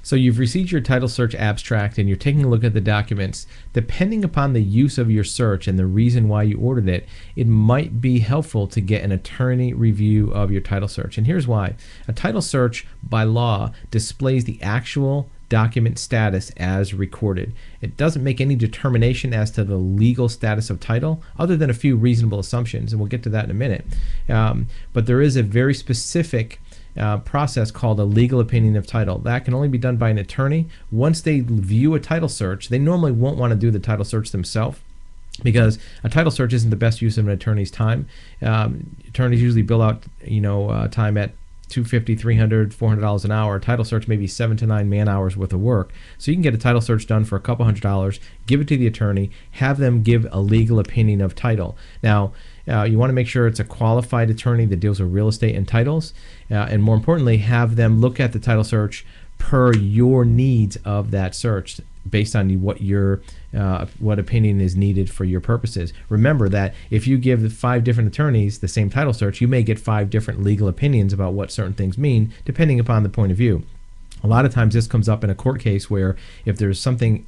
So you've received your title search abstract and you're taking a look at the documents. Depending upon the use of your search and the reason why you ordered it, it might be helpful to get an attorney review of your title search. And here's why. A title search by law displays the actual document status as recorded. It doesn't make any determination as to the legal status of title other than a few reasonable assumptions, and we'll get to that in a minute. But there is a very specific process called a legal opinion of title. That can only be done by an attorney. Once they view a title search, they normally won't want to do the title search themselves, because a title search isn't the best use of an attorney's time. Attorneys usually bill out time at $250, $300, $400 an hour. A title search may be 7 to 9 man hours worth of work. So you can get a title search done for a couple $100, give it to the attorney, have them give a legal opinion of title. Now, you want to make sure it's a qualified attorney that deals with real estate and titles, and more importantly, have them look at the title search per your needs of that search, based on what opinion is needed for your purposes. Remember that if you give 5 different attorneys the same title search, you may get 5 different legal opinions about what certain things mean, depending upon the point of view. A lot of times this comes up in a court case where if there's something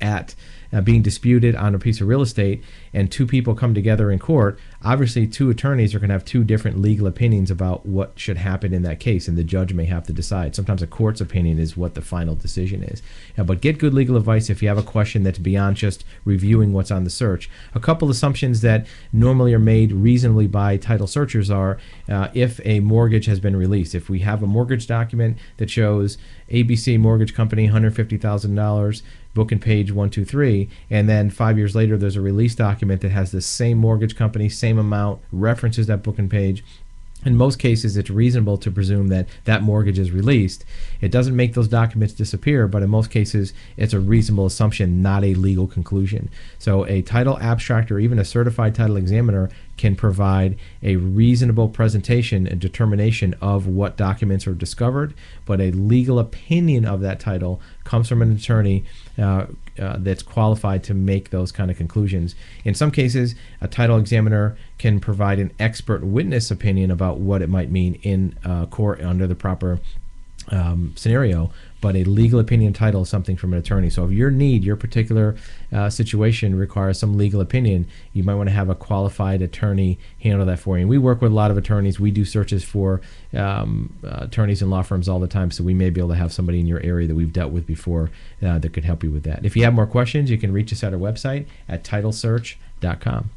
being disputed on a piece of real estate and 2 people come together in court, obviously 2 attorneys are going to have 2 different legal opinions about what should happen in that case, and the judge may have to decide. Sometimes a court's opinion is what the final decision is. But get good legal advice if you have a question that's beyond just reviewing what's on the search. A couple assumptions that normally are made reasonably by title searchers are if a mortgage has been released. If we have a mortgage document that shows ABC Mortgage Company, $150,000, book and page 123, and then 5 years later there's a release document that has the same mortgage company, same amount, references that book and page. In most cases, it's reasonable to presume that that mortgage is released. It doesn't make those documents disappear, but in most cases, it's a reasonable assumption, not a legal conclusion. So a title abstract or even a certified title examiner can provide a reasonable presentation and determination of what documents are discovered, but a legal opinion of that title comes from an attorney that's qualified to make those kind of conclusions. In some cases, a title examiner can provide an expert witness opinion about what it might mean in court under the proper scenario, but a legal opinion title is something from an attorney. So if your particular situation requires some legal opinion, you might want to have a qualified attorney handle that for you. And we work with a lot of attorneys. We do searches for attorneys and law firms all the time, so we may be able to have somebody in your area that we've dealt with before that could help you with that. If you have more questions, you can reach us at our website at titlesearch.com.